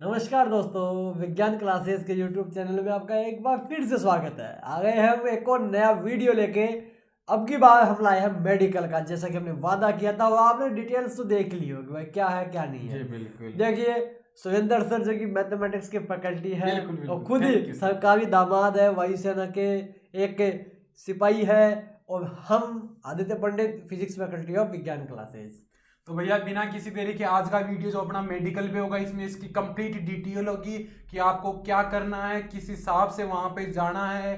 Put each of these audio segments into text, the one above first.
नमस्कार दोस्तों, विज्ञान क्लासेस के यूट्यूब चैनल में आपका एक बार फिर से स्वागत है। आ गए हैं हम एक और नया वीडियो लेके। अब की बार हम लाए हैं मेडिकल का। जैसा कि हमने वादा किया था, वो आपने डिटेल्स तो देख ली होगी भाई, क्या है क्या नहीं है। जी बिल्कुल। देखिए, सुरेंद्र सर जो कि मैथमेटिक्स के फैकल्टी है बिल्कुल, बिल्कुल। और खुद Thank ही you, sir. सरकारी दामाद है, वायुसेना के एक सिपाही है। और हम आदित्य पंडित, फिजिक्स फैकल्टी ऑफ विज्ञान क्लासेस। तो भैया बिना किसी देरी के आज का वीडियो जो अपना मेडिकल पे होगा, इसमें इसकी कंप्लीट डिटेल होगी कि आपको क्या करना है, किस हिसाब से वहां पे जाना है,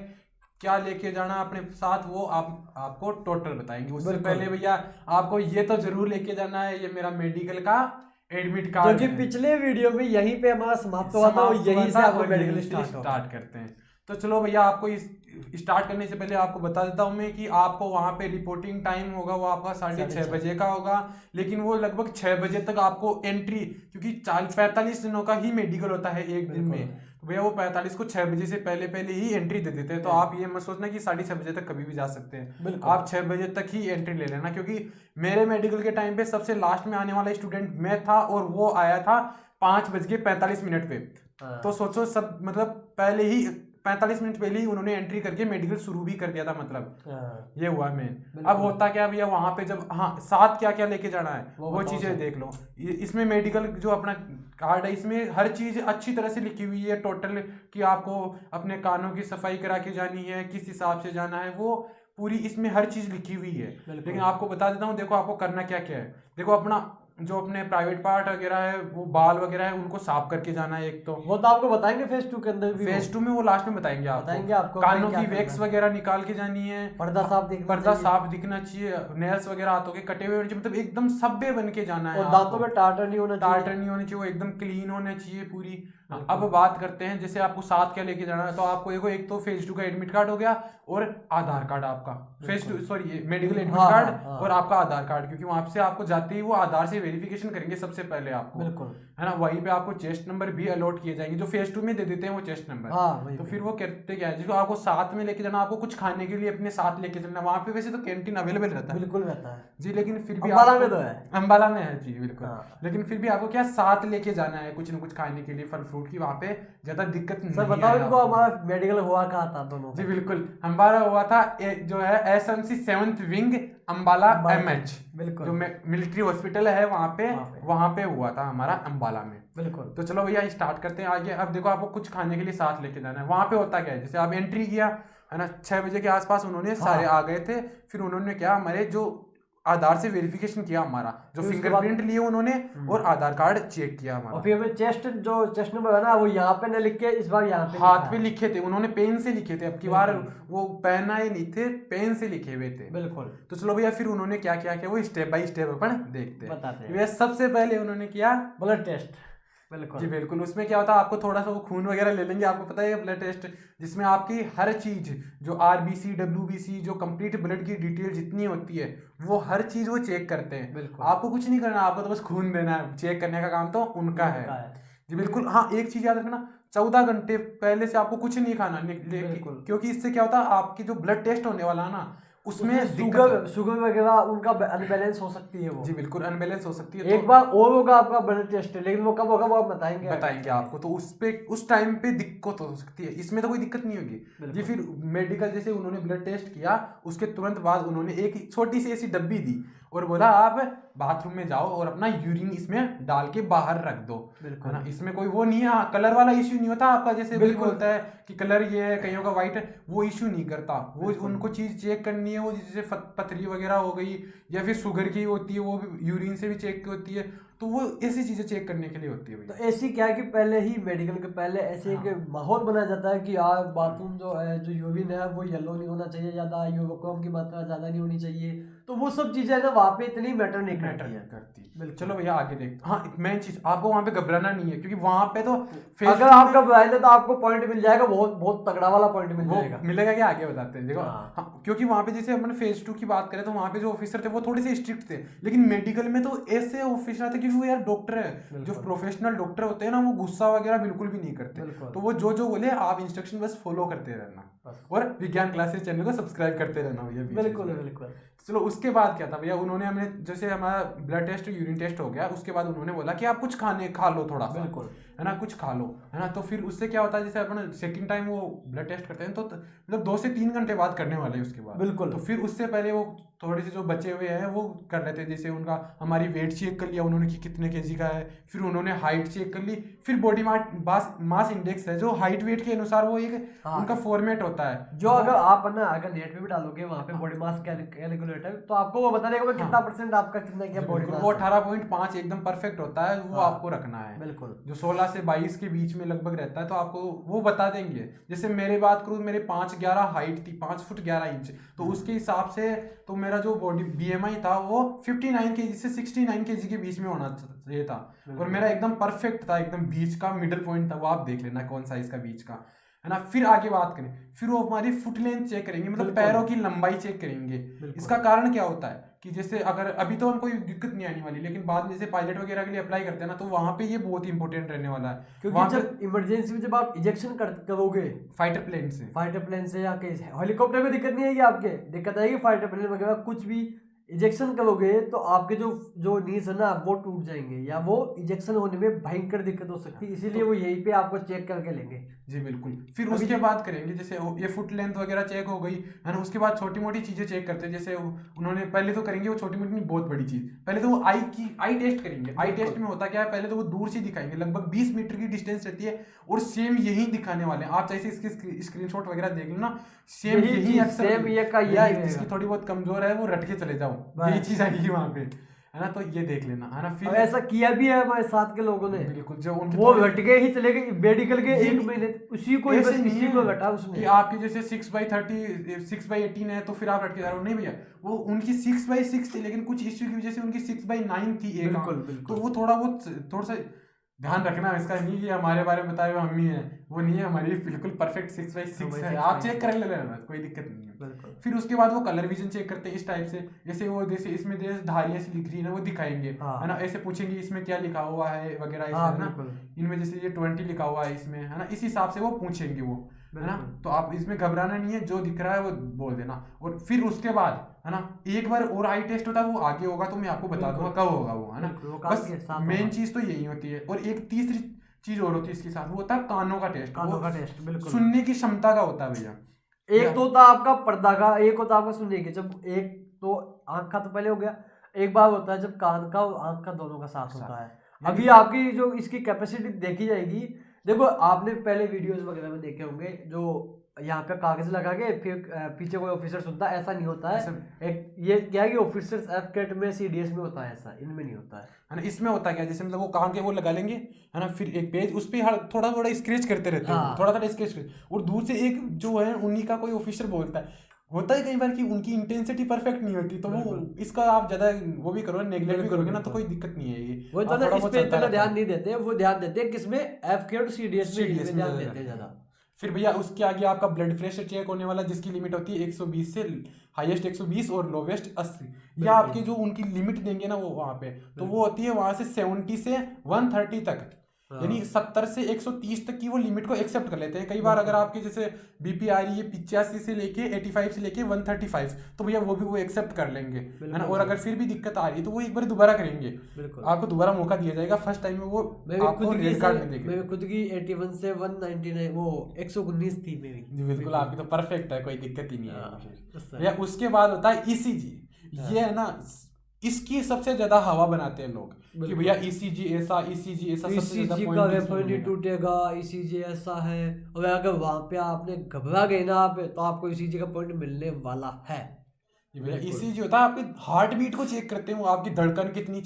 क्या लेके जाना है अपने साथ, वो आपको टोटल बताएंगे। उससे पहले भैया आपको ये तो जरूर लेके जाना है, ये मेरा मेडिकल का एडमिट कार्ड जो कि पिछले वीडियो में यहीं पे हमारा समाप्त हुआ था, और यहीं से आपको मेडिकल स्टार्ट करते हैं। तो चलो भैया, आपको इस स्टार्ट करने से पहले आपको बता देता हूँ मैं कि आपको वहां पे रिपोर्टिंग टाइम होगा, वो आपका 6:30 बजे का होगा। लेकिन वो लगभग 6 बजे तक आपको एंट्री, क्योंकि 45 दिनों का ही मेडिकल होता है एक दिन में, तो भैया वो 45 को 6 बजे से पहले पहले ही एंट्री दे देते हैं। तो आप ये मत सोचना कि 6:30 बजे तक कभी भी जा सकते हैं, आप 6 बजे तक ही एंट्री ले लेना। क्योंकि मेरे मेडिकल के टाइम पे सबसे लास्ट में आने वाला स्टूडेंट मैं था, और वो आया था 5:45 पे। तो सोचो, सब मतलब पहले ही 45 मिनट पहले ही उन्होंने एंट्री करके मेडिकल शुरू भी कर दिया था, मतलब ये हुआ मैं। अब होता क्या भैया, वहां पे जब साथ क्या क्या लेके जाना है वो चीजें देख लो। इसमें मेडिकल जो अपना कार्ड है, इसमें हर चीज अच्छी तरह से लिखी हुई है टोटल, कि आपको अपने कानों की सफाई करा के जानी है, किस हिसाब से जाना है, वो पूरी इसमें हर चीज लिखी हुई है। लेकिन आपको बता देता हूँ, देखो आपको करना क्या क्या है। देखो, अपना जो अपने प्राइवेट पार्ट वगैरह है, वो बाल वगैरह है, उनको साफ करके जाना है। एक तो वो तो आपको बताएंगे फेज 2 के अंदर भी, फेज 2 में वो लास्ट में बताएंगे आपको कानों की वैक्स वगैरह निकाल के जानी है, पर्दा साफ दिखना चाहिए, नेल्स वगैरह हाथों के कटे हुए होने चाहिए, मतलब एकदम सभ्य बन के जाना है। और दांतों में टाटर नहीं होना चाहिए, वो एकदम क्लीन होना चाहिए पूरी। अब बात करते हैं, जैसे आपको साथ क्या लेके जाना है। तो आपको देखो, एक तो फेज 2 का एडमिट कार्ड हो गया, और आधार कार्ड आपका, phase 2 sorry medical admit card और आपका आधार कार्ड। क्योंकि वहां से आपको जाते ही वो आधार से वेरिफिकेशन करेंगे सबसे पहले आपको, है ना। वहीं पे आपको चेस्ट नंबर भी अलॉट किए जाएंगे, जो फेज 2 में दे देते हैं वो चेस्ट नंबर। तो फिर वो करते क्या है, जिसको आपको साथ में लेके जाना, आपको कुछ खाने के लिए अपने साथ लेके जाना। वहां पे वैसे तो कैंटीन अवेलेबल रहता है, बिल्कुल रहता है जी, लेकिन फिर भी अम्बाला में तो है, अम्बाला में है जी बिल्कुल। लेकिन फिर भी आपको क्या साथ लेके जाना है, कुछ न कुछ खाने के लिए, फल फ्रूट की वहां पे ज्यादा दिक्कत नहीं। सर बताओ इनको, हमारा मेडिकल हुआ कहाँ था दोनों? जी बिल्कुल, हमारा हुआ था जो है SMC 7th wing Ambala MH, जो मिलिट्री हॉस्पिटल है वहां पे हुआ था हमारा अम्बाला में। बिल्कुल। तो चलो भैया स्टार्ट करते हैं आगे। अब देखो, आपको कुछ खाने के लिए साथ लेके जाना है। वहां पे होता क्या है, जैसे आप एंट्री किया है ना, 6 बजे के आसपास उन्होंने सारे आ गए थे। फिर उन्होंने क्या, हमारे जो आधार से वेरिफिकेशन किया, हमारा जो फिंगरप्रिंट लिए उन्होंने, और आधार कार्ड चेक किया हमारा। और फिर हमें चेस्ट नंबर है ना, वो यहाँ पे न लिख के, इस बार यहाँ पे हाथ पे लिखे थे उन्होंने, पेन से लिखे थे। अब की बार वो पेन आए नहीं थे, पेन से लिखे हुए थे। बिल्कुल। तो चलो भैया, फिर उन्होंने क्या क्या किया, वो स्टेप बाय स्टेप अपन देखते हैं। सबसे पहले उन्होंने किया ब्लड टेस्ट। बिल्कुल जी बिल्कुल। उसमें क्या होता है, आपको थोड़ा सा वो खून वगैरह ले लेंगे, आपको पता है ब्लड टेस्ट, जिसमें आपकी हर चीज, जो आरबीसी डब्ल्यूबीसी, जो कंप्लीट ब्लड की डिटेल जितनी होती है, वो हर चीज वो चेक करते हैं। आपको कुछ नहीं करना, आपको तो बस खून देना है, चेक करने का काम तो उनका है जी बिल्कुल। हाँ, एक चीज याद रखना, 14 घंटे पहले से आपको कुछ नहीं खाना, क्योंकि इससे क्या होता है, आपकी जो ब्लड टेस्ट होने वाला है ना, उसमें शुगर वगैरह उनका अनबैलेंस हो सकती है वो। जी बिल्कुल, अनबैलेंस हो सकती है। एक बार और होगा आपका ब्लड टेस्ट, लेकिन वो कब होगा वो आप बताएंगे आपको। तो उस टाइम पे दिक्कत हो सकती है, इसमें तो कोई दिक्कत नहीं होगी जी। फिर मेडिकल, जैसे उन्होंने ब्लड टेस्ट किया, उसके तुरंत बाद उन्होंने एक छोटी सी ऐसी डब्बी दी और बोला, आप बाथरूम में जाओ और अपना यूरिन इसमें डाल के बाहर रख दो, है ना। इसमें कोई वो नहीं है, कलर वाला इश्यू नहीं होता आपका, जैसे बिल्कुल होता है कि कलर ये है, कईयों का व्हाइट है, वो इश्यू नहीं करता। वो उनको चीज चेक करनी है, वो जैसे पथरी वगैरह हो गई, या फिर शुगर की होती है, वो भी यूरिन से भी चेक होती है। तो वो ऐसी चीजें चेक करने के लिए होती है। तो ऐसी क्या है कि पहले ही मेडिकल के पहले ऐसे एक माहौल बनाया जाता है कि बाथरूम जो है, जो यूरिन है, वो येलो नहीं होना चाहिए, ज्यादा यूरोक्रोम की मात्रा ज्यादा नहीं होनी चाहिए। तो वो सब चीजें ना वहाँ पे इतनी मैटर नहीं करती। चलो भैया आगे देखते। हाँ, एक मेन चीज, आपको वहां पे घबराना नहीं है, क्योंकि वहां पे तो अगर आप घबराएंगे तो आपको पॉइंट मिल जाएगा, बहुत बहुत तगड़ा वाला पॉइंट मिलेगा क्या, आगे बताते हैं। देखो हाँ, क्योंकि वहां पे जैसे अपन फेज 2 की बात करें, तो वहां पे जो ऑफिसर थे वो थोड़े से स्ट्रिक्ट थे। लेकिन मेडिकल में तो ऐसे ऑफिसर थे, क्योंकि वो यार डॉक्टर है, जो प्रोफेशनल डॉक्टर होते हैं ना, वो गुस्सा वगैरह बिल्कुल भी नहीं करते। तो वो जो बोले, आप इंस्ट्रक्शन बस फॉलो करते रहना, और विज्ञान क्लासेस चैनल को सब्सक्राइब करते रहना भैया। बिल्कुल। चलो उसके बाद क्या था भैया, उन्होंने हमें जैसे हमारा ब्लड टेस्ट यूरिन टेस्ट हो गया, उसके बाद उन्होंने बोला कि आप कुछ खा लो थोड़ा सा, बिल्कुल है ना, कुछ खा लो, है ना। तो फिर उससे क्या होता है, जैसे अपन सेकंड टाइम वो ब्लड टेस्ट करते हैं तो मतलब 2 से 3 घंटे बाद करने वाले हैं उसके बाद। बिल्कुल। तो फिर उससे पहले वो थोड़े से जो बचे हुए हैं वो कर लेते हैं, जैसे उनका हमारी वेट चेक कर लिया उन्होंने कि कितने केजी का है, फिर उन्होंने हाइट चेक कर ली, फिर बॉडी मास इंडेक्स है जो हाइट वेट के अनुसार वो एक उनका फॉर्मेट होता है, जो अगर आप ना अगर नेट पे भी डालोगे वहाँ पे बॉडी मास कैलकुलेटर, तो आपको वो बता देगा कितना परसेंट आपका कितना क्या बॉडी मास। वो 18.5 एकदम परफेक्ट होता है, वो आपको रखना है। बिल्कुल। जो 16 से 22 के बीच में लगभग रहता है, तो आपको वो बता देंगे। जैसे मेरे बात करूँ, मेरे 5'11" हाइट थी, 5 फुट 11 इंच, तो उसके हिसाब से तो मेरा जो बॉडी BMI था वो 59 kg से 69 kg के बीच में होना चाहिए था, और मेरा एकदम परफेक्ट था, एकदम बीच का मिडिल पॉइंट था। वो आप देख लेना कौन सा इसका बीच का, है ना। फिर आगे बात करें, फिर वो हमारी फुट लेंथ चेक करेंगे, मतलब पैरों की लंबाई चेक करेंगे। इसका कारण क्या होता है कि जैसे अगर अभी तो हम कोई दिक्कत नहीं आने वाली, लेकिन बाद में जैसे पायलट वगैरह के लिए अप्लाई करते हैं ना, तो वहां पे ये बहुत इंपॉर्टेंट रहने वाला है, क्योंकि जब इमरजेंसी में जब आप इजेक्शन करोगे फाइटर प्लेन से या हेलीकॉप्टर में दिक्कत नहीं आएगी, आपके दिक्कत आएगी फाइटर प्लेन वगैरह कुछ भी इजेक्शन करोगे तो आपके जो नीज है ना वो टूट जाएंगे, या वो इजेक्शन होने में भयंकर दिक्कत हो सकती है, इसीलिए वो यहीं पे आपको चेक करके लेंगे। जी बिल्कुल। फिर उसके बाद करेंगे, जैसे ये फुट लेंथ वगैरह चेक हो गई, है ना। उसके बाद छोटी मोटी चीजें चेक करते हैं, जैसे उन्होंने पहले तो करेंगे वो छोटी मोटी नहीं, बहुत बड़ी चीज, पहले तो वो आई टेस्ट करेंगे। आई टेस्ट में होता क्या है, पहले तो वो दूर से दिखाएंगे, लगभग 20 मीटर की डिस्टेंस रहती है, और सेम यही दिखाने वाले हैं। आप जैसे इसके स्क्रीनशॉट वगैरह देख लो ना, सेम यही अक्सर जिसकी थोड़ी बहुत कमजोर है वो रट के चले जाओ, यही चीज आएगी वहां पे, है ना। तो ये देख लेना, है ना। फिर ऐसा किया भी है हमारे साथ के लोगों ने, बिल्कुल, जो उनके वो रट के ही चले गए मेडिकल के 1 महीने, उसी को ऐसे बस इसी को रटा उसने कि आपकी जैसे 6/30 6/18 है तो फिर आप रट के जा रहे हो, नहीं भैया, वो उनकी 6/6 थी, लेकिन कुछ इश्यू की वजह से उनकी 6/9 थी एक। बिल्कुल। तो वो थोड़ा सा ध्यान रखना, इसका नहीं कि हमारे बारे में बताए हुए हम ही हैं, वो नहीं है, हमारी बिल्कुल परफेक्ट 6/6 है, आप चेक कर लेना, कोई दिक्कत नहीं है। फिर उसके बाद वो कलर विजन चेक करते हैं इस टाइप से, जैसे इसमें धारियां सी लिख रही है ना, वो दिखाएंगे, है ना। ऐसे पूछेंगे इसमें क्या लिखा हुआ है वगैरह, है ना, इनमें जैसे ये 20 लिखा हुआ है इसमें, है ना, इस हिसाब से वो पूछेंगे वो, है ना। तो आप इसमें घबराना नहीं है, जो दिख रहा है वो बोल देना। और फिर उसके बाद, है ना, एक बार और आई टेस्ट होता है, वो आगे होगा तो मैं आपको बता दूंगा कब होगा वो, है ना। बस मेन चीज तो यही होती है। और एक तीसरी चीज और होती है इसके साथ, वो होता है कानों का टेस्ट। बिल्कुल सुनने की क्षमता का होता है भैया। एक तो होता है आपका पर्दा का, एक होता है आपका सुनने की। जब एक तो आंख का तो पहले हो गया, एक बार होता है जब कान का और आंख का दोनों का साथ होता है। अभी आपकी जो इसकी कैपेसिटी देखी जाएगी, देखो आपने पहले वीडियोस वगैरह में देखे होंगे, जो यहाँ पे कागज लगा के फिर पीछे कोई ऑफिसर सुनता है, ऐसा नहीं होता है। एक ये क्या है कि ऑफिसर्स एफकेट में CDS में होता है, ऐसा इनमें नहीं होता है ना। इसमें होता क्या, जैसे मतलब वो कान के वो लगा लेंगे, है ना, फिर एक पेज उस पर थोड़ा थोड़ा स्क्रैच करते रहते हैं, थोड़ा स्क्रैच, और दूर से एक जो है उन्हीं का कोई ऑफिसर बोलता है। होता है कई बार कि उनकी इंटेंसिटी परफेक्ट नहीं होती, तो वो इसका आप ज्यादा वो भी करो, नेगलेक्ट भी करोगे ना, तो कोई दिक्कत नहीं है। ये वो तो इस पे इतना ध्यान नहीं देते, वो ध्यान देते हैं किसमें, एफकेट और CDS में ध्यान देते हैं ज्यादा। फिर भैया उसके आगे आपका ब्लड प्रेशर चेक होने वाला, जिसकी लिमिट होती है 120 से हाईएस्ट 120 और लोवेस्ट 80। या आपकी जो उनकी लिमिट देंगे ना वो वहां पे, तो वो होती है वहां से 70 से 130 तक, यानी 70 से 130 तक की वो लिमिट को एक्सेप्ट कर लेते हैं। कई बार अगर आपके जैसे BP आ रही है 85 से लेके 85 से लेके 135, तो भैया वो एक्सेप्ट कर लेंगे, है ना। और अगर फिर भी दिक्कत आ रही है तो वो एक बार दोबारा करेंगे, आपको दोबारा मौका दिया जाएगा। फर्स्ट टाइम में वो आपको रेड कार्ड में देंगे। मेरी खुद की 81 से 199 वो 119 थी मेरी। जी बिल्कुल, आपकी तो परफेक्ट है, कोई दिक्कत ही नहीं है भैया। उसके बाद होता है ECG। ये है ना, इसकी सबसे ज्यादा हवा बनाते हैं लोग कि भैया ECG ऐसा सबसे ज्यादा का वेफर नहीं टूटेगा, ECG ऐसा है। और अगर वहां पे आपने घबरा गए ना आप, तो आपको ECG का पॉइंट मिलने वाला है। भैया ECG होता है आपकी हार्ट बीट को चेक करते हैं, वो आपकी धड़कन कितनी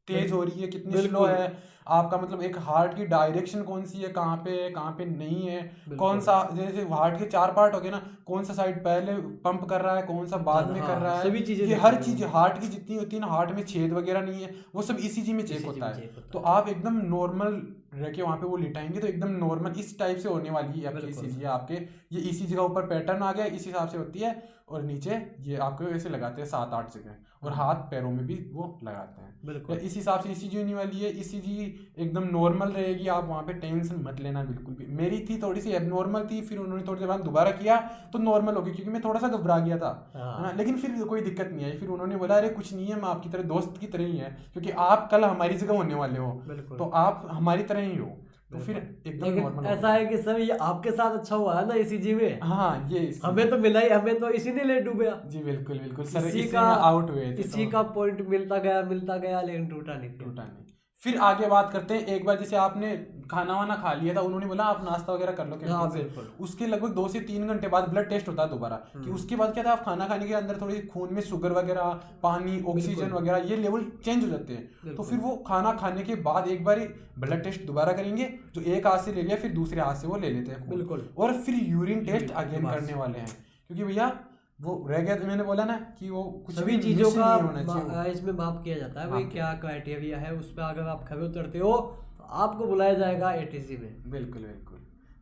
तेज हो रही है, कितनी स्लो है, आपका मतलब एक हार्ट की डायरेक्शन कौन सी है, कहाँ पे नहीं है, कौन सा, जैसे हार्ट के 4 पार्ट हो गए ना, कौन सा साइड पहले पंप कर रहा है, कौन सा बाद में कर रहा है, सभी चीजें, ये हर चीज हार्ट की जितनी होती है ना, हार्ट में छेद वगैरह नहीं है, वो सब ECG में चेक होता है। तो आप एकदम नॉर्मल रह के वहाँ पे वो लिटाएंगे तो एकदम नॉर्मल इस टाइप से होने वाली है आपकी ECG। आपके ये ECG का ऊपर पैटर्न आ गया, इस हिसाब से होती है। और नीचे ये आपको ऐसे लगाते हैं 7-8 जगह, और हाथ पैरों में भी वो लगाते हैं। बिल्कुल। इस हिसाब से ईसीजी होने वाली है। ईसीजी एकदम नॉर्मल रहेगी, आप वहाँ पे टेंशन मत लेना बिल्कुल भी। मेरी थी थोड़ी सी एबनॉर्मल थी, फिर उन्होंने थोड़ी देर बाद दोबारा किया तो नॉर्मल हो गई, क्योंकि मैं थोड़ा सा घबरा गया था, है ना। लेकिन फिर कोई दिक्कत नहीं आई, फिर उन्होंने बोला अरे कुछ नहीं है, मैं आपकी तरह दोस्त की तरह ही है, क्योंकि आप कल हमारी जगह होने वाले हो, तो आप हमारी तरह ही हो, तो फिर एकदम नॉर्मल। ऐसा है कि सर ये आपके साथ अच्छा हुआ है ना ईसीजी में। हाँ, ये हमें तो मिला ही, हमें तो इसी ने ले डूबा। जी बिल्कुल बिल्कुल सर, इसी इसी का में आउट हुए थे, इसी तो का पॉइंट मिलता गया लेकिन टूटा नहीं। फिर आगे बात करते हैं। एक बार जैसे आपने खाना वाना खा लिया था, उन्होंने बोला आप नाश्ता वगैरह कर लो कैंटीन से, उसके लगभग 2 से 3 घंटे बाद ब्लड टेस्ट होता है दोबारा, कि उसके बाद क्या था, आप खाना खाने के अंदर थोड़ी खून में शुगर वगैरह, पानी, ऑक्सीजन वगैरह ये लेवल चेंज हो जाते हैं। तो फिर वो खाना खाने के बाद एक बार ब्लड टेस्ट दोबारा करेंगे, जो एक हाथ से ले लिया फिर दूसरे हाथ से वो ले लेते हैं बिल्कुल, और फिर यूरिन टेस्ट अगेन करने वाले हैं, क्योंकि भैया वो रह गया। मैंने बोला ना कि वो कुछ सभी भी चीजों का नहीं होना चाहिए, इसमें माप किया जाता है भाई, क्या क्राइटेरिया है उस पर। अगर आप खड़े उतरते हो तो आपको बुलाया जाएगा एटीसी में। बिल्कुल बिल्कुल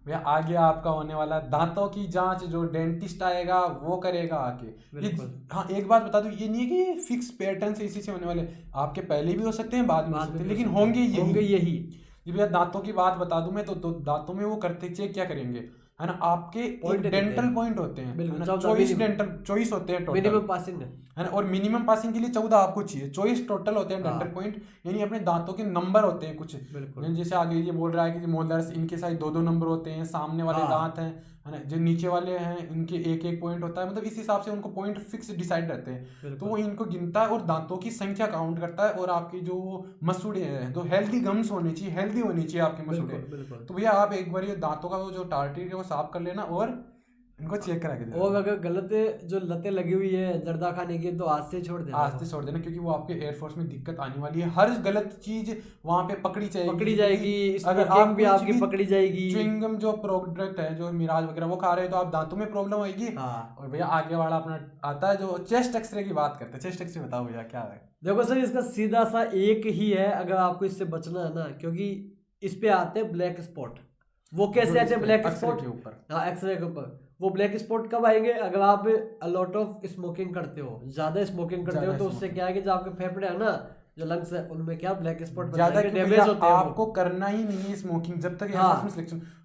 भैया। आगे आपका होने वाला दांतों की जांच, जो डेंटिस्ट आएगा वो करेगा आके। ये हाँ, एक बात बता दूं, ये नहीं है कि ये फिक्स पैटर्न से इसी से होने वाले, आपके पहले भी हो सकते हैं, बाद में हो सकते हैं, लेकिन होंगे यही। ये भैया दांतों की बात बता दूं मैं, तो दांतों में वो करते चेक क्या करेंगे, है ना, आपके डेंटल पॉइंट होते हैं, 24 डेंटल चॉइस होते हैं टोटल, मिनिमम पासिंग है ना, और मिनिमम पासिंग के लिए 14 आपको चाहिए, 24 टोटल होते हैं डेंटल पॉइंट, यानी अपने दांतों के नंबर होते हैं कुछ। जैसे आगे ये बोल रहा है कि मोलर्स, इनके साइड 2-2 नंबर होते हैं, सामने वाले दांत हैं, है ना, जो नीचे वाले हैं उनके 1-1 पॉइंट होता है, मतलब इस हिसाब से उनको पॉइंट फिक्स डिसाइड रहते हैं, तो वो इनको गिनता है और दांतों की संख्या काउंट करता है, और आपकी जो मसूड़े हैं तो हेल्दी गम्स होनी चाहिए, हेल्दी होनी चाहिए आपके मसूड़े। तो भैया आप एक बार ये दांतों का वो जो टार्टरी है वो साफ कर लेना और इनको चेक करा के देना। और अगर गलत जो लतें लगी हुई है जर्दा खाने की तो आज से छोड़ देना, क्योंकि वो आपके एयरफोर्स में दिक्कत आने वाली है। हर गलत चीज वहां पे पकड़ी जाएगी, अगर आप भी आपकी पकड़ी जाएगी। च्युइंगम जो प्रोडक्ट है, जो मिराज वगैरह वो खा रहे हो तो आप दांतों में प्रॉब्लम आएगी। और भैया आगे वाला अपना आता है जो चेस्ट एक्सरे की बात करते हैं। चेस्ट एक्सरे बताओ भैया क्या है। देखो सर, इसका सीधा सा एक ही है, अगर आपको इससे बचना है ना, क्योंकि इस पे आते हैं ब्लैक स्पॉट। वो कैसे आते हैं ब्लैक स्पॉट के ऊपर? हाँ, एक्सरे के ऊपर। वो ब्लैक स्पॉट कब आएंगे, अगर आप अलॉट ऑफ स्मोकिंग करते हो, ज्यादा स्मोकिंग करते हो, तो उससे क्या है कि जो आपके फेफड़े है ना, जो लंग्स है, उनमें क्या ब्लैक स्पॉट ज्यादा डैमेज होते हैं। आपको करना ही नहीं है स्मोकिंग, जब तक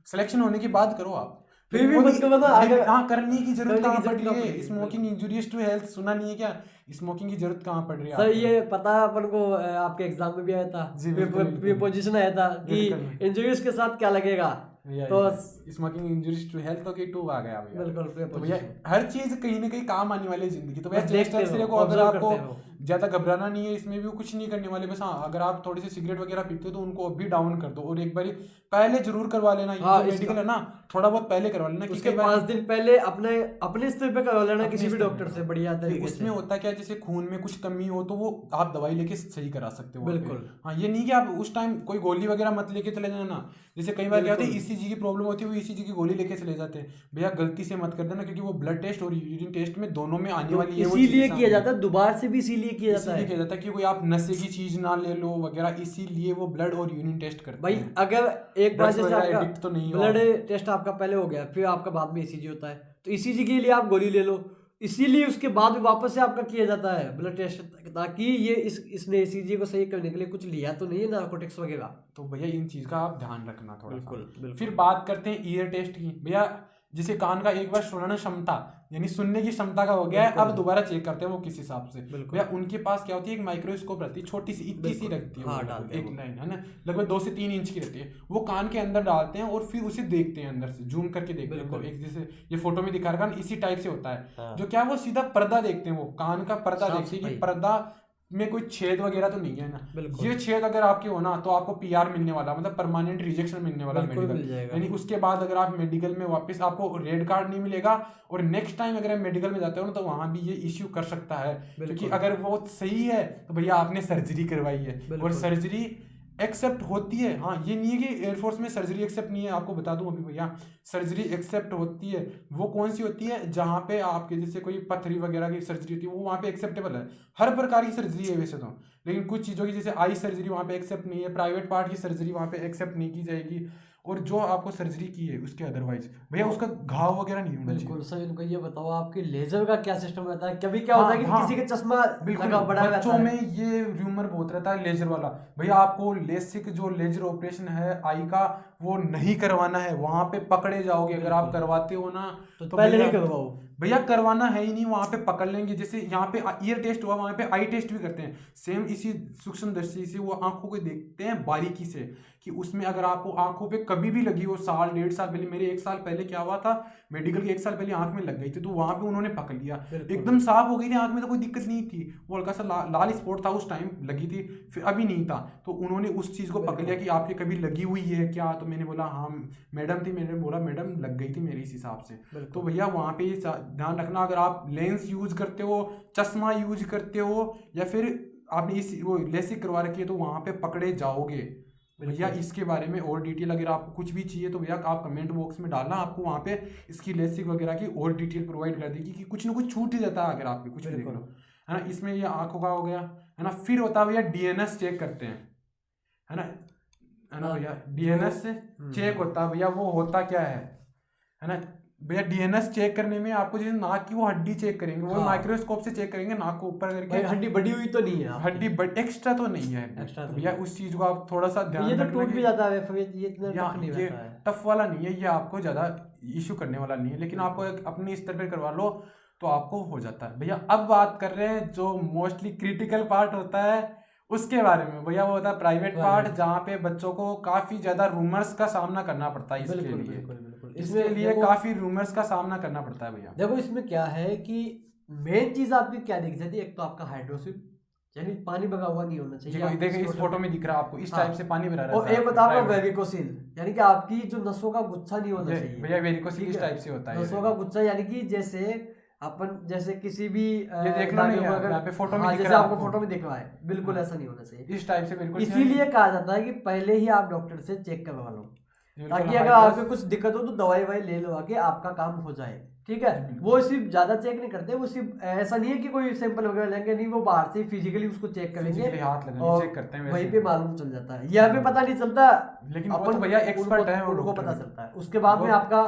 सिलेक्शन होने के बाद करो आप, फिर भी मत करो ना। अगर करने की जरूरत कहाँ पड़ रही है? स्मोकिंग इंजूरियस टू हेल्थ सुना नहीं है क्या? स्मोकिंग की जरूरत कहाँ पड़ रही है? सर ये पता है अपन को, आपके एग्जाम में भी आया था, प्रीपोजिशन आया था कि इंजूरियस के साथ क्या लगेगा, तो स्मोकिंग इंजूरियस टू हेल्थ के 2 आ गया भैया। बिल्कुल। तो भैया हर चीज कहीं ना कहीं काम आने वाली है जिंदगी। तो भैया चेस्ट एक्सरे को अगर आपको ज्यादा घबराना नहीं है, इसमें भी कुछ नहीं करने वाले, बस हाँ अगर आप थोड़ी सी सिगरेट वगैरह पीते हो तो उनको अभी डाउन कर दो, और एक बार पहले जरूर करवा लेना। ये मेडिकल है ना, थोड़ा बहुत पहले करवा लेना, उसके 5 दिन पहले अपने स्तर पे करवा लेना किसी भी डॉक्टर से, बढ़िया तरीके से। उसमें होता क्या, जैसे खून में कुछ कमी हो तो वो आप दवाई लेके सही करा सकते हो। बिल्कुल हाँ, ये नहीं कि आप उस टाइम कोई गोली वगैरह मत लेके चले जाना। जैसे कई बार क्या होता है, ईसीजी की प्रॉब्लम होती है, वो ईसीजी की गोली लेके चले जाते हैं। भैया गलती से मत कर देना, क्योंकि वो ब्लड टेस्ट और यूरिन टेस्ट में दोनों में आने वाली है। इसीलिए किया जाता है, दोबारा से भी इसीलिए किया जाता है कि कोई आप नशे की चीज ना ले लो वगैरह, इसीलिए वो ब्लड और यूरिन टेस्ट करते हैं। भाई अगर एक बार जैसे आपका तो नहीं ब्लड टेस्ट आपका पहले हो गया, फिर आपका बाद में ईसीजी होता है, तो ईसीजी के लिए आप गोली ले लो, इसीलिए उसके बाद भी वापस से आपका किया जाता है ब्लड टेस्ट, ताकि ये इसने ईसीजी को सही करने के लिए कुछ लिया तो नहीं है नार्कोटिक्स वगैरह। तो भैया इन चीज का आप ध्यान रखना थोड़ा। बिल्कुल। फिर बात करते हैं ईयर टेस्ट की। भैया जिसे कान का एक बार सुनना क्षमता यानी सुनने की क्षमता का हो गया है, अब दोबारा चेक करते हैं वो किस हिसाब से। भैया उनके पास क्या होती है, एक माइक्रोस्कोप रहती है, छोटी सी इतनी सी रखती है, एक लाइन है ना, लगभग 2 से 3 इंच की रहती है। वो कान के अंदर डालते हैं और फिर उसे देखते हैं अंदर से, जूम करके देखते हैं। एक जैसे ये फोटो में दिखा रखा इसी टाइप से होता है। जो क्या वो सीधा पर्दा देखते हैं, वो कान का पर्दा देखते हैं कि पर्दा में कोई छेद वगैरह तो नहीं है ना। ये छेद अगर आपके हो ना तो आपको पीआर मिलने वाला, मतलब परमानेंट रिजेक्शन मिलने वाला मेडिकल, यानी उसके बाद अगर आप मेडिकल में वापस आपको रेड कार्ड नहीं मिलेगा, और नेक्स्ट टाइम अगर आप मेडिकल में जाते हो ना तो वहां भी ये इश्यू कर सकता है, क्योंकि अगर वो सही है तो भैया आपने सर्जरी करवाई है, और सर्जरी एक्सेप्ट होती है। हाँ, ये नहीं है कि एयरफोर्स में सर्जरी एक्सेप्ट नहीं है। आपको बता दूं अभी भैया, सर्जरी एक्सेप्ट होती है। वो कौन सी होती है, जहाँ पे आपके जैसे कोई पथरी वगैरह की सर्जरी होती है, वो वहाँ पे एक्सेप्टेबल है। हर प्रकार की सर्जरी है वैसे तो, लेकिन कुछ चीज़ों की जैसे आई सर्जरी वहाँ पे एक्सेप्ट नहीं है, प्राइवेट पार्ट की सर्जरी वहाँ पे एक्सेप्ट नहीं की जाएगी, और जो आपको सर्जरी की है उसके अदरवाइज भैया उसका घाव वगैरह नहीं होना चाहिए। बिल्कुल सर, इनको ये बताओ आपकी लेजर का क्या सिस्टम रहता है? कभी क्या होता है कि किसी के चश्मा बिल्कुल, लगा बड़ा रहता बच्चों है। में ये र्यूमर बहुत रहता है लेजर वाला। भैया आपको लेसिक जो लेजर ऑपरेशन है आई का वो नहीं करवाना है, वहां पे पकड़े जाओगे अगर आप करवाते हो ना तो पहले भैया ही करवाओ। भैया करवाना है ही नहीं, वहां पे पकड़ लेंगे। जैसे यहाँ पे ईयर टेस्ट हुआ, वहां पे आई टेस्ट भी करते हैं, सेम इसी सूक्ष्म दृष्टि से वो आंखों को देखते हैं बारीकी से कि उसमें अगर आपको आंखों पे कभी भी लगी हो, साल 1.5 साल पहले, मेरे 1 साल पहले क्या हुआ था, मेडिकल के 1 साल पहले आंख में लग गई थी, तो वहां पे उन्होंने पकड़ लिया, एकदम साफ हो गई थी आंख में, तो कोई दिक्कत नहीं थी, वो हल्का सा लाल स्पॉट था उस टाइम लगी थी, फिर अभी नहीं था, तो उन्होंने उस चीज को पकड़ लिया कि आपके कभी लगी हुई है क्या, तो मैंने बोला हाँ मैडम थी, मैंने बोला मैडम लग गई थी मेरे इस हिसाब से। तो भैया वहां पे ध्यान रखना, अगर आप लेंस यूज करते हो, चश्मा यूज करते हो, या फिर आपने इस वो लेसिक करवा रखी है, तो वहां पे पकड़े जाओगे। भैया इसके बारे में और डिटेल अगर आपको कुछ भी चाहिए तो भैया आप कमेंट बॉक्स में डालना, आपको वहाँ पे इसकी लेसिक वगैरह की और डिटेल प्रोवाइड कर देगी कि कुछ ना कुछ छूट ही जाता है अगर आपके कुछ भी देख लो, है ना। इसमें ये आंखों का हो गया, है ना। फिर होता है भैया डीएनएस चेक करते हैं, है ना भैया, डीएनएस चेक होता है भैया, वो होता क्या है ना भैया। डीएनएस चेक करने में आपको जैसे नाक की वो हड्डी चेक करेंगे, वो माइक्रोस्कोप से चेक करेंगे नाक को ऊपर करके, हड्डी बड़ी हुई तो नहीं है, हड्डी बट एक्स्ट्रा तो नहीं है, एक्स्ट्रा तो भैया उस चीज को आप थोड़ा सा ध्यान ये तो रखना टूट कि भी जाता है, ये इतना टफ नहीं ये रहता है, टफ वाला नहीं है, ये आपको ज्यादा इशू करने वाला नहीं है, लेकिन आपको एक अपने स्तर पर करवा लो तो आपको हो जाता है। भैया अब बात कर रहे हैं जो मोस्टली क्रिटिकल पार्ट होता है उसके बारे में भैया, वो होता है प्राइवेट पार्ट, जहाँ पे बच्चों को काफी ज्यादा रूमर्स का सामना करना पड़ता है, इसके लिए काफी रूमर्स का सामना करना पड़ता है भैया। देखो इसमें क्या है कि मेन चीज आपकी क्या दिख जाती है, एक तो आपका हाइड्रोसिल यानी पानी भरा हुआ नहीं होना चाहिए, देखिए इस फोटो में दिख रहा है आपको इस टाइप से पानी भरा रहता है, और एक बताओ वेरिकोसिल यानी कि आपकी जो नसों का गुच्छा नहीं होना चाहिए भैया। वेरिकोसिल इस टाइप से होता है, नसों का गुच्छा यानी कि जैसे अपन जैसे किसी भी ये देख लो नहीं यहाँ पे फोटो में दिख जैसे रहा है आपको फोटो में दिख रहा है, बिल्कुल ऐसा नहीं होना चाहिए, इस टाइप से बिल्कुल। इसीलिए कहा जाता है कि पहले ही आप डॉक्टर से चेक करवा लो, ताकि अगर आपको कुछ दिक्कत हो तो दवाई वाई ले लो आके आपका काम हो जाए, ठीक है। वो सिर्फ ज्यादा चेक नहीं करते, वो सिर्फ ऐसा नहीं है कि कोई सैंपल वगैरह लेंगे, नहीं वो बाहर से फिजिकली उसको चेक करेंगे, हाथ लगाएंगे, चेक करते हैं, वहीं पे मालूम चल जाता है, यहाँ पे पता नहीं चलता, लेकिन अपन भैया एक्सपर्ट है, उनको पता चलता है। उसके बाद में आपका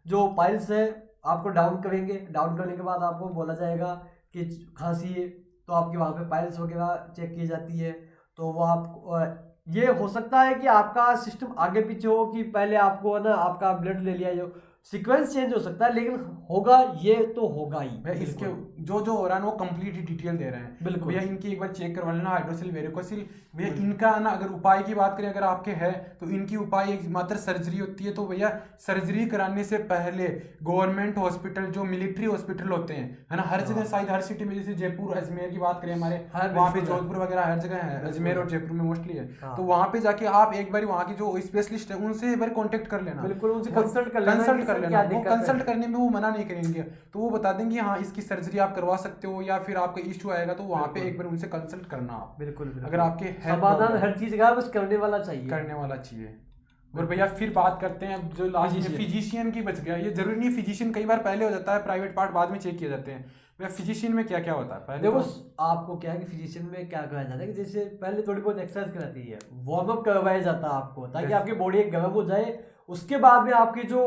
जो पाइल्स है आपको डाउन करेंगे, डाउन करने के बाद आपको बोला जाएगा कि खांसी है तो आपके वहाँ पे पाइल्स वगैरह चेक की जाती है, तो वो आप ये हो सकता है कि आपका सिस्टम आगे पीछे हो कि पहले आपको ना आपका ब्लड ले लिया, जो सीक्वेंस चेंज हो सकता है, लेकिन होगा ये तो होगा ही। इसके जो जो हो रहा है वो कंप्लीट डिटेल दे रहे हैं, बिल्कुल भैया इनकी एक बार चेक करवा लेना, हाइड्रोसिल वेरिकोसिल भैया इनका ना, अगर उपाय की बात करें अगर आपके है तो इनकी उपाय एक मात्र सर्जरी होती है। तो भैया सर्जरी कराने से पहले गवर्नमेंट हॉस्पिटल जो मिलिट्री हॉस्पिटल होते हैं, है ना, हर जगह शायद हर सिटी में, जैसे जयपुर अजमेर की बात करें हमारे वहाँ पे, जोधपुर वगैरह हर जगह है, अजमेर और जयपुर में मोस्टली है, तो वहाँ पे जाके आप एक बार वहाँ की जो स्पेशलिस्ट है उनसे एक बार कॉन्टेक्ट कर लेना, बिल्कुल उनसे कंसल्ट कर लेना, वो कंसल्ट करने में वो मना नहीं करेंगे, तो वो बता देंगे हाँ इसकी सर्जरी आप करवा सकते हो, या फिर आपका इश्यू आएगा तो वहाँ पे एक बार उनसे कंसल्ट करना आप, बिल्कुल अगर आपके समाधान हर चीज का बस करने वाला चाहिए। और भैया फिर बात करते हैं जो लास्ट में फिजिशियन की बच गया, ये जरूरी नहीं फिजिशियन कई बार पहले हो जाता है, प्राइवेट पार्ट बाद में चेक किए जाते हैं। भैया फिजिशियन में क्या क्या होता है पहले? देखो आपको क्या है कि फिजिशियन में क्या कराया जाता है कि जैसे पहले थोड़ी बहुत एक्सरसाइज कराती है, वार्म अप करवाया जाता है आपको, ताकि आपकी बॉडी गर्म हो जाए, उसके बाद में आपकी जो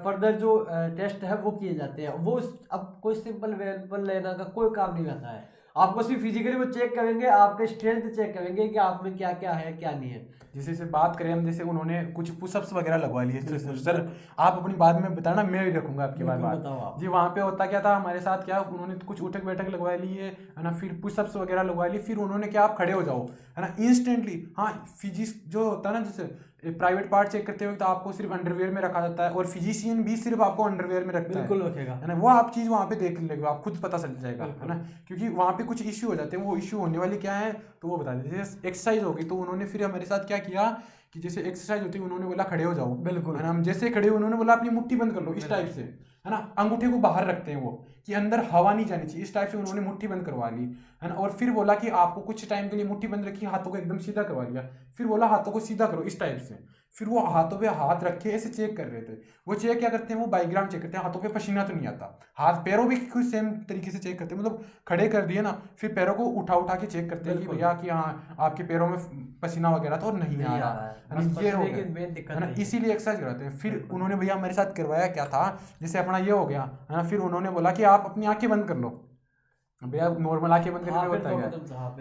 फर्दर जो टेस्ट है वो किए जाते हैं। वो अब कोई सिंपल वेरिएबल लेना का कोई काम नहीं रहता है, आपको सिर्फ फिजिकली वो चेक करेंगे, आपके स्ट्रेंथ चेक करेंगे कि आप में क्या क्या है क्या नहीं है। जैसे बात करें हम, जैसे उन्होंने कुछ पुशअप्स वगैरह लगवा लिए, सर आप अपनी बात में बताना, मैं भी रखूंगा आपकी बात जी। वहाँ पे होता क्या था हमारे साथ, क्या उन्होंने कुछ उठक बैठक लगवा ली है ना, फिर पुशअप्स वगैरह लगवा ली, फिर उन्होंने क्या आप खड़े हो जाओ, है ना, इंस्टेंटली। हाँ फिजिक्स जो होता है ना, जैसे प्राइवेट पार्ट चेक करते हुए तो आपको सिर्फ अंडरवेयर में रखा जाता है, और फिजिशियन भी सिर्फ आपको अंडरवेयर में रखता बिल्कुल रखेगा, है ना, वो आप चीज वहाँ पे देख लेंगे, आप खुद पता चल जाएगा, है ना, क्योंकि वहाँ पे कुछ इश्यू हो जाते हैं, वो इश्यू होने वाले क्या है तो वो बता देते। जैसे एक्सरसाइज होगी तो उन्होंने फिर हमारे साथ क्या किया कि जैसे एक्सरसाइज होती है उन्होंने बोला खड़े हो जाओ, बिल्कुल, है ना, हम जैसे खड़े हुए उन्होंने बोला अपनी मुट्ठी बंद कर लो इस टाइप से, है ना, अंगूठे को बाहर रखते हैं वो, कि अंदर हवा नहीं जानी चाहिए, इस टाइप से उन्होंने मुट्ठी बंद करवा ली, है ना। और फिर बोला कि आपको कुछ टाइम के लिए मुट्ठी बंद रखी, हाथों को एकदम सीधा करवा लिया, फिर बोला हाथों को सीधा करो इस टाइप से। फिर वो हाथों पे हाथ रखे ऐसे चेक कर रहे थे। वो चेक क्या करते हैं, वो बायोग्राम चेक करते हैं, हाथों पे पसीना तो नहीं आता, हाथ पैरों भी कुछ सेम तरीके से चेक करते हैं, मतलब खड़े कर दिए ना, फिर पैरों को उठा उठा के चेक करते हैं कि भैया कि हाँ आपके पैरों में पसीना वगैरह तो नहीं आ रहा है, ये हो गया, है ना, इसीलिए एक्सरसाइज कराते हैं। फिर उन्होंने भैया मेरे साथ करवाया क्या था, जैसे अपना ये हो गया, है ना, फिर उन्होंने बोला कि आप अपनी आंखें बंद कर लो, भैया नॉर्मल आंखें बंद करने में होता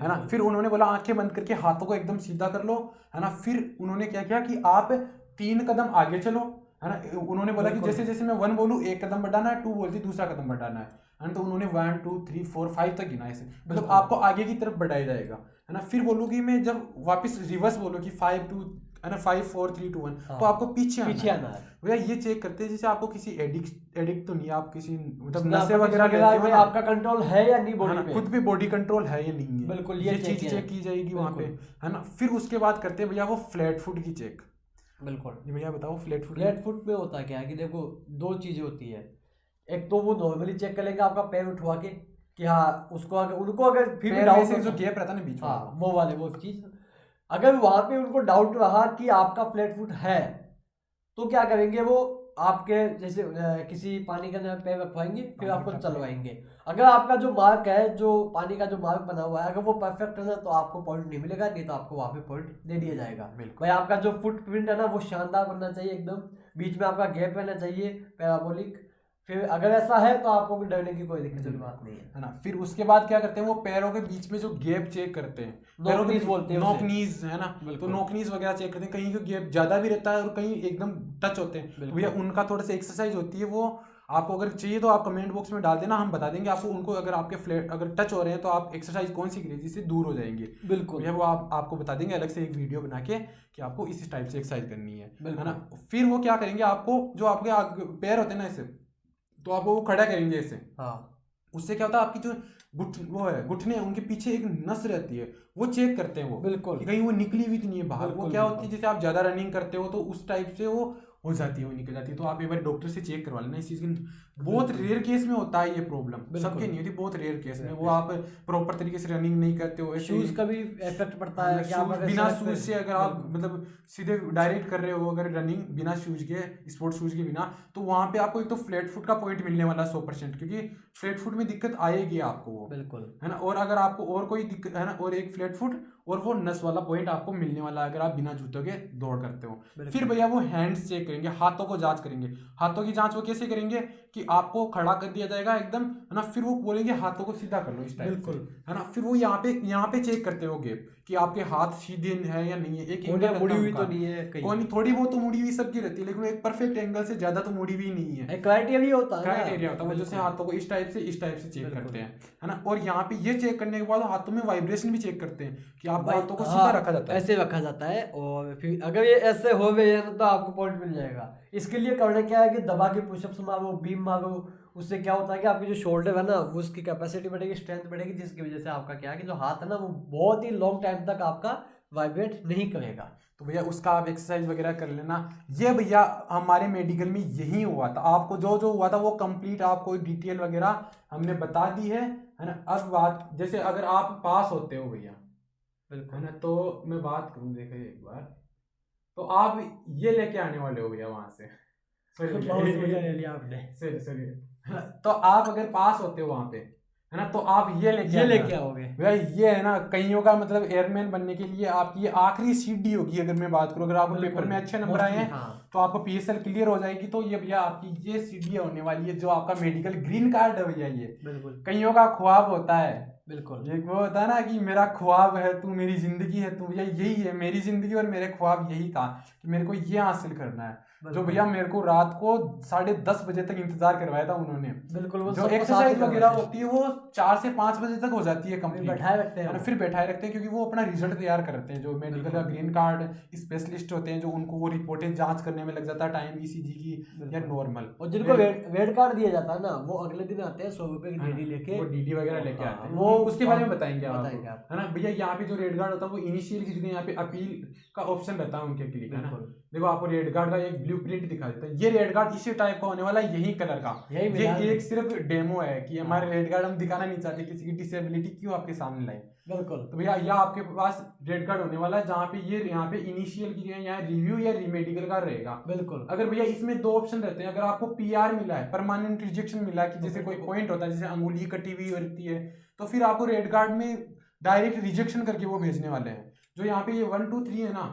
है ना। फिर उन्होंने बोला आंखें बंद करके हाथों को एकदम सीधा कर लो, है ना। फिर उन्होंने क्या किया कि आप 3 कदम आगे चलो, है ना। उन्होंने बोला कि जैसे जैसे मैं 1 बोलूँ 1 कदम बढ़ाना है, 2 बोलती दूसरा कदम बढ़ाना है, तो उन्होंने 1 2 3 4 5 तक गिना ऐसे, मतलब आपको आगे की तरफ बढ़ाया जाएगा, है ना। फिर बोलूँगी मैं जब वापस रिवर्स बोलूँ कि 5 2 है ना 5 4 3 2 1, तो आपको पीछे आना है। भैया ये चेक करते हैं जैसे आपको किसी एडिक्ट तो नहीं है, आप किसी मतलब नशे वगैरह आपका कंट्रोल है या नहीं बॉडी पे, खुद पे बॉडी कंट्रोल है या नहीं है, बिल्कुल ये चीज चेक की जाएगी वहाँ पे, है ना। फिर उसके बाद करते हैं भैया वो फ्लैट फुट की चेक। बिल्कुल भैया बताओ फ्लैट फुट में होता क्या है कि देखो 2 चीजें होती है, एक तो वो नॉर्मली चेक कर लेंगे आपका पैर उठवा के कि हाँ उसको अगर उनको अगर फिर भी डाउट जो गैप रहता है ना बीच में, हाँ वो चीज, अगर वहां पे उनको डाउट रहा कि आपका फ्लैट फुट है तो क्या करेंगे, वो आपके जैसे किसी पानी के अंदर पैर रखवाएंगे, फिर आपको चलवाएंगे। अगर आपका जो मार्क है, जो पानी का जो मार्क बना हुआ है, अगर वो परफेक्ट है ना तो आपको पॉइंट नहीं मिलेगा, नहीं तो आपको वहां पे पॉइंट दे दिया जाएगा। भाई आपका जो फुटप्रिंट है ना वो शानदार बनना चाहिए, एकदम बीच में आपका गैप रहना चाहिए पैराबोलिक। फिर अगर ऐसा है तो आपको भी डरने की कोई दिक्कत वाली बात नहीं है ना। फिर उसके बाद क्या करते हैं, वो पैरों के बीच में जो गैप चेक करते हैं, नॉक नीज बोलते हैं, नॉक नीज, है ना, तो नॉक नीज वगैरह चेक करते हैं, कहीं का गैप ज्यादा भी रहता है और कहीं एकदम टच होते हैं, तो भैया उनका थोड़ा सा एक्सरसाइज होती है। वो आपको अगर चाहिए तो आप कमेंट बॉक्स में डाल देना, हम बता देंगे आपको उनको, अगर आपके फ्लैट अगर टच हो रहे हैं तो आप एक्सरसाइज कौन सी करिए जिससे दूर हो जाएंगे, बिल्कुल भैया वो आपको बता देंगे अलग से एक वीडियो बना के कि आपको इस टाइप से एक्सरसाइज करनी है ना। फिर वो क्या करेंगे, आपको जो आपके पैर होते हैं ना ऐसे, तो आपको वो खड़ा करेंगे ऐसे, हाँ उससे क्या होता है आपकी जो घुटने उनके पीछे एक नस रहती है, वो चेक करते हैं वो, बिल्कुल कि कहीं वो निकली हुई तो नहीं है बाहर। वो क्या होती है जैसे आप ज्यादा रनिंग करते हो तो उस टाइप से वो हो जाती है, वो निकल जाती है, तो आप एक बार डॉक्टर से चेक करवा लेना इस चीज की। बहुत रेयर केस में होता है ये प्रॉब्लम, सबके नहीं होती, बहुत रेयर केस में। वो आप प्रॉपर तरीके से रनिंग नहीं करते हो, शूज का भी इफेक्ट पड़ता है कि आप बिना शूज से अगर आप मतलब सीधे डायरेक्ट कर रहे हो अगर रनिंग बिना शूज के, स्पोर्ट्स शूज के बिना, तो वहां पे आपको एक तो फ्लैट फुट का पॉइंट मिलने वाला 100%, क्योंकि फ्लैट फुट में दिक्कत आएगी आपको वो, बिल्कुल, है ना। और अगर आपको और कोई दिक्कत है ना, और एक फ्लैट फुट और वो नस वाला पॉइंट आपको मिलने वाला है अगर आप बिना जूतों के दौड़ करते हो। फिर भैया वो हैंड्स चेक करेंगे, हाथों को जांच करेंगे। हाथों की जांच वो कैसे करेंगे कि आपको खड़ा कर दिया जाएगा एकदम, है ना, फिर वो बोलेंगे हाथों को सीधा कर लो इस टाइप से, है ना। फिर वो यहाँ पे चेक करते हो गैप कि आपके हाथ सीधे है या नहीं है, एक एंगल मुड़ी हुई तो नहीं है, कहीं थोड़ी बहुत तो मुड़ी हुई सबकी रहती है, लेकिन एक परफेक्ट एंगल से ज्यादा तो मुड़ी हुई नहीं है, क्राइटेरिया होता है, क्राइटेरिया होता है वो, जैसे हाथों को इस टाइप से चेक करते हैं, है ना। और यहाँ पे ये चेक करने के बाद हाथों में वाइब्रेशन भी चेक करते हैं कि आपको हाथों को सीधा रखा जाता है, ऐसे रखा जाता है। और फिर अगर ये ऐसे हो गए तो आपको पॉइंट मिल जाएगा। इसके लिए करना क्या है कि दबा के पुशअप्स मारो, बीम मारो, उससे क्या होता है कि आपकी जो शोल्डर है ना वो उसकी कैपेसिटी बढ़ेगी, स्ट्रेंथ बढ़ेगी, जिसकी वजह से आपका क्या है कि जो हाथ है ना वो बहुत ही लॉन्ग टाइम तक आपका वाइब्रेट नहीं करेगा। तो भैया उसका आप एक्सरसाइज वगैरह कर लेना। ये भैया हमारे मेडिकल में यही हुआ था, आपको जो जो हुआ था वो कंप्लीट आपको डिटेल वगैरह हमने बता दी है ना। अब बात जैसे अगर आप पास होते हो भैया, बिल्कुल, है ना, तो मैं बात करूँ, देखिए एक बार, तो आप ये लेके आने वाले हो भैया वहां से, सॉरी, तो आप अगर पास होते हो वहां पे, है ना, तो आप ये लेके आओगे भैया। ये है ना कईयों का मतलब एयरमैन बनने के लिए आपकी ये आखिरी सीढ़ी होगी। अगर मैं बात करूँ, अगर आपको पेपर में अच्छे नंबर आए हैं तो आपको पीएसएल क्लियर हो जाएगी, तो ये भैया आपकी ये सीढ़ी होने वाली है, जो आपका मेडिकल ग्रीन कार्ड है भैया। ये बिल्कुल कईयों का ख्वाब होता है, बिल्कुल, ये वो होता है ना कि मेरा ख्वाब है तू मेरी जिंदगी है, तो भैया यही है मेरी जिंदगी और मेरे ख्वाब यही था कि मेरे को ये हासिल करना है। जो भैया मेरे को रात को 10:30 बजे तक इंतजार करवाया था उन्होंने, बिल्कुल, जो एक्सरसाइज वगैरह होती है वो 4 से 5 बजे तक हो जाती है कंप्लीट, बैठाए रखते हैं, फिर बैठाए रखते हैं, क्योंकि वो अपना रिजल्ट तैयार करते हैं। जो मेडिकल का ग्रीन कार्ड स्पेशलिस्ट होते हैं, जो उनको वो रिपोर्टें जांच करने में लग जाता है टाइम, ईसीजी की या नॉर्मल, और जिनको वेट कार्ड दिया जाता है ना वो अगले दिन आते हैं 100 रुपए की डीडी लेके, वो डीडी वगैरह लेके आते हैं, वो उसके बारे में बताएंगे आप, है ना भैया। यहाँ पे जो रेड कार्ड होता है वो इनिशियल की जगह यहाँ पे अपील का ऑप्शन रहता है उनके क्लिक, है ना। देखो आपको रेड कार्ड का एक ब्लूप्रिंट दिखा देता है। ये रेड कार्ड इसी टाइप का होने वाला है, यही कलर का। ये एक सिर्फ डेमो है कि हमारे रेड कार्ड हम दिखाना नहीं चाहते किसी की डिसेबिलिटी क्यों आपके सामने लाए। बिल्कुल। तो भैया यह आपके पास रेड कार्ड होने वाला है, जहाँ पे ये यहाँ पे इनिशियल की यहाँ रिव्यू या रीमेडिकल का रहेगा। बिल्कुल। अगर भैया इसमें दो ऑप्शन रहते हैं, अगर आपको पीआर मिला है, परमानेंट रिजेक्शन मिला है कि जैसे कोई पॉइंट होता है, जैसे अंगुली कटी हुई रहती है, तो फिर आपको रेड कार्ड में डायरेक्ट रिजेक्शन करके वो भेजने वाले हैं। जो यहाँ पे ये 1 2 3 है ना,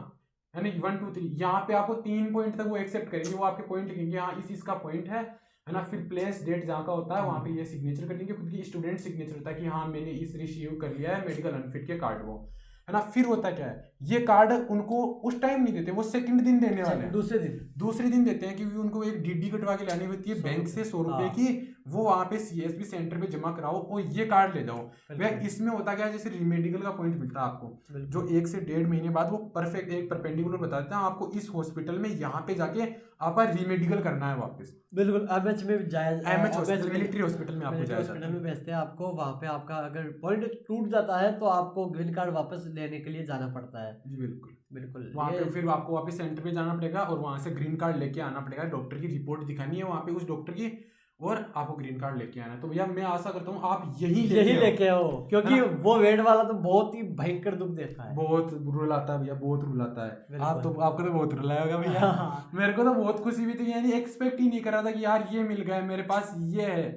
यानी 1 2 3, यहाँ पे आपको 3 पॉइंट तक वो एक्सेप्ट करेंगे, वो आपके पॉइंट लिखेंगे, हाँ इस इसका पॉइंट है ना। फिर प्लेस डेट जहाँ का होता है वहाँ पे ये सिग्नेचर कर देंगे, खुद की स्टूडेंट सिग्नेचर होता है कि हाँ मैंने इस रिसीव कर लिया है मेडिकल अनफिट के कार्ड को, है ना। फिर होता क्या है, ये कार्ड उनको उस टाइम नहीं देते, वो सेकंड दिन देने वाले हैं, दूसरे दिन देते हैं, क्योंकि उनको एक डीडी कटवा के लानी होती है बैंक से 100 रुपए की, वो वहाँ पे सीएसपी सेंटर पे जमा कराओ और ये कार्ड ले जाओ। वह इसमें होता क्या है, जैसे रीमेडिकल का पॉइंट मिलता है आपको, जो 1 से 1.5 महीने बाद वो परफेक्ट एक परपेंडिकुलर बताते हैं आपको, इस हॉस्पिटल में यहाँ पे जाके आपका रीमेडिकल करना है वापस। बिल्कुल। एमएच में जाया, एमएच हॉस्पिटल, मिलिट्री हॉस्पिटल में आपको जाया हॉस्पिटल में भेजते हैं आपको। वहाँ पे आपका अगर पॉइंट टूट जाता है तो आपको ग्रीन कार्ड वापस लेने के लिए जाना पड़ता है। जी बिल्कुल बिल्कुल। वहाँ पे फिर आपको वापस सेंटर पे जाना पड़ेगा और वहाँ से ग्रीन कार्ड लेके आना पड़ेगा, डॉक्टर की रिपोर्ट दिखानी है वहाँ पे उस डॉक्टर की, और आपको ग्रीन कार्ड लेके आना है। तो भैया मैं आशा करता हूँ आप यही लेके आओ, क्योंकि वो वेट वाला तो बहुत ही भयंकर दुख देता है, बहुत रुलाता है भैया, बहुत रुलाता है। आपको तो बहुत रुलाया होगा भैया। मेरे को तो बहुत खुशी हुई थी, यानी एक्सपेक्ट ही नहीं कर रहा था कि यार ये मिल गया मेरे पास, ये है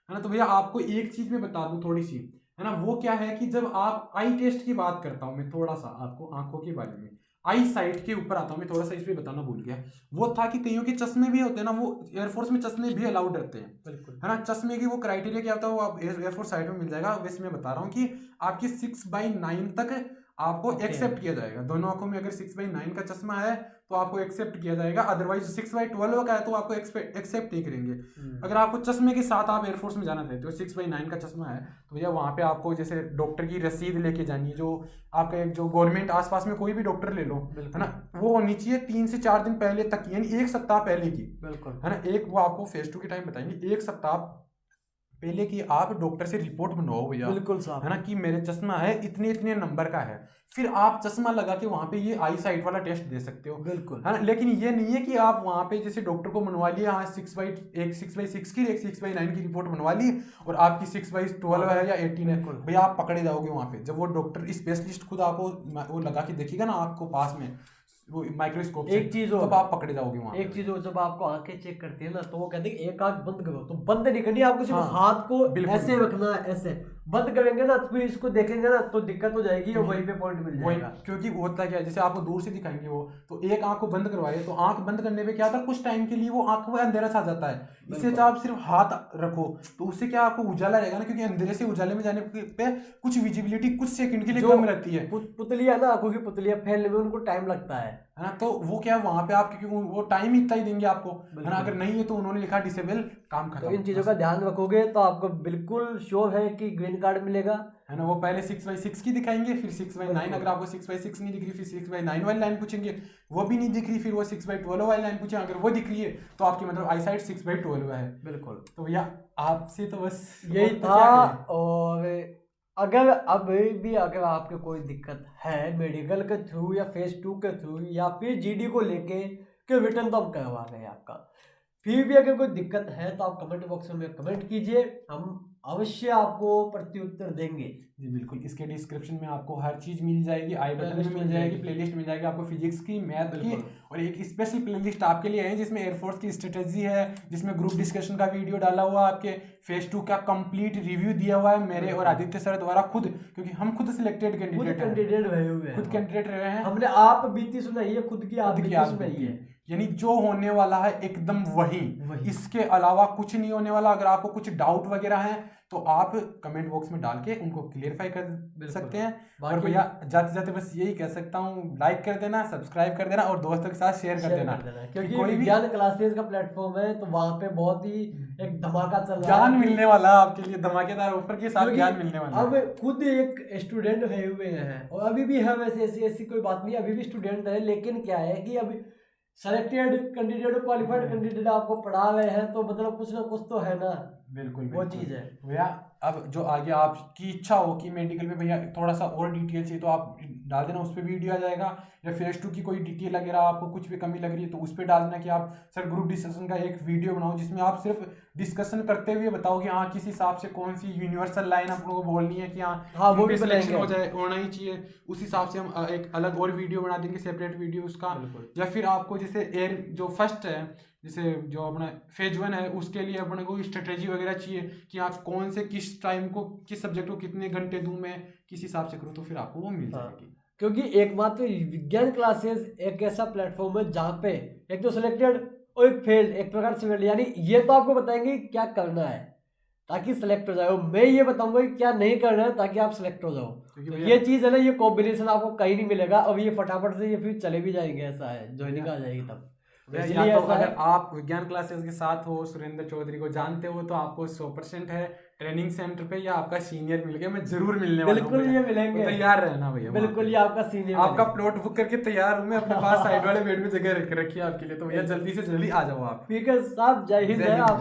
ना। तो भैया आपको एक चीज में बता दूं थोड़ी सी, है ना, वो क्या है कि जब आप आई टेस्ट की बात करता हूँ मैं, थोड़ा सा आपको आंखों के बारे में, आई साइट के ऊपर आता हूँ मैं, थोड़ा सा इस पे बताना भूल गया, वो था कि कईयों के चश्मे भी होते हैं ना, वो एयरफोर्स में चश्मे भी अलाउड रहते हैं, बिल्कुल, है ना। चश्मे की वो क्राइटेरिया क्या होता है वो आप एयरफोर्स साइट में मिल जाएगा। वैसे मैं बता रहा हूँ कि आपकी 6/9 तक आपको एक्सेप्ट किया जाएगा, दोनों आंखों में अगर 6/9 का चश्मा है तो आपको एक्सेप्ट किया जाएगा, अदरवाइज 6/12 का है तो आपको एक्सेप्ट नहीं करेंगे। अगर आपको चश्मे के साथ आप एयरफोर्स में जाना चाहते हो, 6/9 का चश्मा है, तो भैया वहाँ पे आपको जैसे डॉक्टर की रसीद लेके जानी है, जो आपका एक जो गवर्नमेंट आसपास में कोई भी डॉक्टर ले लो, है ना, वो होनी चाहिए 3 से 4 दिन पहले तक, यानी 1 सप्ताह पहले की, बिल्कुल, है ना। एक वो आपको फेज 2 के टाइम बताएंगे, 1 सप्ताह पहले की आप डॉक्टर से रिपोर्ट बनवाओ भैया, बिल्कुल साहब, है ना, कि मेरे चश्मा है इतने इतने नंबर का है, फिर आप चश्मा लगा के वहां पे ये आई साइट वाला टेस्ट दे सकते हो, बिल्कुल, है ना। लेकिन ये नहीं है कि आप वहां पे जैसे डॉक्टर को बनवा लिया, हाँ 6/6 की, एक 6/9 की रिपोर्ट बनवा ली और आपकी 6/12 है या 18 है, भैया आप पकड़े जाओगे वहां पे। जब वो डॉक्टर स्पेशलिस्ट खुद आपको वो लगा के देखेगा ना आपको पास में वो माइक्रोस्कोप से, एक चीज तब आप पकड़े जाओगे वहां। एक चीज हो, जब आपको आंखें चेक करती है ना तो वो कहते हैं एक आंख बंद करो, तो बंद नहीं करनी, आपको सिर्फ हाथ को ऐसे रखना है, ऐसे बंद करेंगे ना तो फिर इसको देखेंगे ना तो दिक्कत हो जाएगी और वहीं पे पॉइंट मिल जाएगा। क्योंकि होता क्या है, जैसे आपको दूर से दिखाएंगे वो, तो एक आंख को बंद करवाइए, तो आंख बंद करने पे क्या था, कुछ टाइम के लिए वो आंख में अंधेरा छा जाता है, इससे जब आप सिर्फ हाथ रखो तो उससे क्या आपको उजाला रहेगा ना, क्योंकि अंधेरे से उजाले में जाने पे कुछ विजिबिलिटी कुछ सेकंड के लिए कम रहती है। पुतलियां ना, आंखों की पुतलियां फैलने में उनको टाइम लगता है ना, तो वो क्या वहां पे आप, क्योंकि वो टाइम इतना ही देंगे आपको, है ना। अगर नहीं है तो उन्होंने लिखा डिसेबल, काम खत्म। तो इन चीजों का ध्यान रखोगे तो आपको बिल्कुल श्योर है कि ग्रीन कार्ड मिलेगा, है ना। वो पहले 6/6 की दिखाएंगे, फिर 6/9, अगर आपको 6/6 नहीं दिख रही फिर 6/9 वाली लाइन पूछेंगे, वो भी नहीं दिख रही फिर वो 6/12 वाली लाइन पूछेंगे, अगर वो दिख रही है तो आपकी मतलब आई साइट 6/12 है। बिल्कुल। तो भैया आपसे तो बस यही था। और अगर अभी भी अगर आपके कोई दिक्कत है मेडिकल के थ्रू या फेज 2 के थ्रू या फिर जीडी को लेके, कि रिटर्न तो हम करवा रहे हैं आपका, फिर भी अगर कोई दिक्कत है तो आप कमेंट बॉक्स में कमेंट कीजिए, हम अवश्य आपको प्रत्युत्तर देंगे। जी बिल्कुल, इसके डिस्क्रिप्शन में आपको हर चीज मिल जाएगी, आई बटन में मिल जाएगी, प्लेलिस्ट मिल जाएगी आपको फिजिक्स की, मैथ की, और एक स्पेशल प्लेलिस्ट आपके लिए है जिसमें एयरफोर्स की स्ट्रेटेजी है, जिसमें ग्रुप डिस्कशन का वीडियो डाला हुआ, आपके फेज 2 का कंप्लीट रिव्यू दिया हुआ है मेरे और आदित्य सर द्वारा खुद, क्योंकि हम खुद सिलेक्टेड कैंडिडेट रहे हुए हैं, खुद कैंडिडेट रहे हैं, हमने आप बीती सुनाई है, खुद की आप बीती सुनाई है, यानी जो होने वाला है एकदम वही, इसके अलावा कुछ नहीं होने वाला। अगर आपको कुछ डाउट वगैरह है तो आप कमेंट बॉक्स में डाल के उनको क्लियरफाई कर सकते हैं। और भैया जाते जाते बस यही कह सकता हूँ, लाइक कर देना, सब्सक्राइब कर देना और दोस्तों के साथ शेयर कर देना, क्योंकि कोई विज्ञान क्लासेस का प्लेटफॉर्म है तो वहाँ पे बहुत ही एक धमाका चल रहा है, ज्ञान मिलने वाला है आपके लिए, धमाकेदार ऑफर के साथ ज्ञान मिलने वाला है। अब खुद एक स्टूडेंट रहे हुए हैं और अभी भी है, वैसे ऐसी कोई बात नहीं, अभी भी स्टूडेंट है, लेकिन क्या है कि अभी सेलेक्टेड कैंडिडेट, क्वालिफाइड कैंडिडेट आपको पढ़ा रहे हैं तो मतलब कुछ ना कुछ तो है ना। बिल्कुल वो चीज है भैया। अब जो आगे आपकी इच्छा हो कि मेडिकल में भैया थोड़ा सा और डिटेल चाहिए तो आप डाल देना, उस पर वीडियो आ जाएगा। या फेज 2 की कोई डिटेल वगैरह आपको कुछ भी कमी लग रही है तो उस पर डाल देना कि आप सर ग्रुप डिस्कशन का एक वीडियो बनाओ जिसमें आप सिर्फ डिस्कशन करते हुए बताओ कि हाँ किस हिसाब से कौन सी यूनिवर्सल लाइन आप लोगों को बोलनी है कि हाँ वो भी सिलेक्शन हो जाए, होना ही चाहिए। उस हिसाब से हम एक अलग और वीडियो बना देंगे, सेपरेट वीडियो उसका। या फिर आपको जैसे एयर जो फर्स्ट है, जैसे जो अपना फेज 1 है, उसके लिए अपने को स्ट्रेटेजी वगैरह चाहिए कि आप कौन से किस टाइम को किस सब्जेक्ट को कितने घंटे दूं मैं, किस हिसाब से करूं, तो फिर आपको वो मिल जाएगी। क्योंकि एकमात्र विज्ञान क्लासेस एक ऐसा प्लेटफॉर्म है जहाँ पे एक तो सिलेक्टेड और एक फेल्ड, एक प्रकार से failed, यानी ये तो आपको बताएंगे क्या करना है ताकि सिलेक्ट हो जाओ, मैं ये बताऊंगा कि क्या नहीं करना है ताकि आप सिलेक्ट हो जाओ। तो ये चीज है ना, ये कॉम्बिनेशन आपको कहीं नहीं मिलेगा। अब ये फटाफट से ये फिर चले भी जाएंगे, ऐसा है ज्वाइनिंग आ जाएगी तब। या तो अगर आप विज्ञान क्लासेस के साथ हो, सुरेंद्र चौधरी को जानते हो, तो आपको 100% है ट्रेनिंग सेंटर पे, या आपका सीनियर मिल गया, मैं जरूर मिलने वाला हूं। बिल्कुल ये मिलेंगे, तैयार रहना भैया। बिल्कुल ये आपका सीनियर, आपका प्लॉट बुक करके तैयार हूं मैं, अपने पास साइड वाले बेड में जगह रख रखी है आपके लिए, तो भैया जल्दी से जल्दी आ जाओ आप। ठीक है साहब, जय हिंद।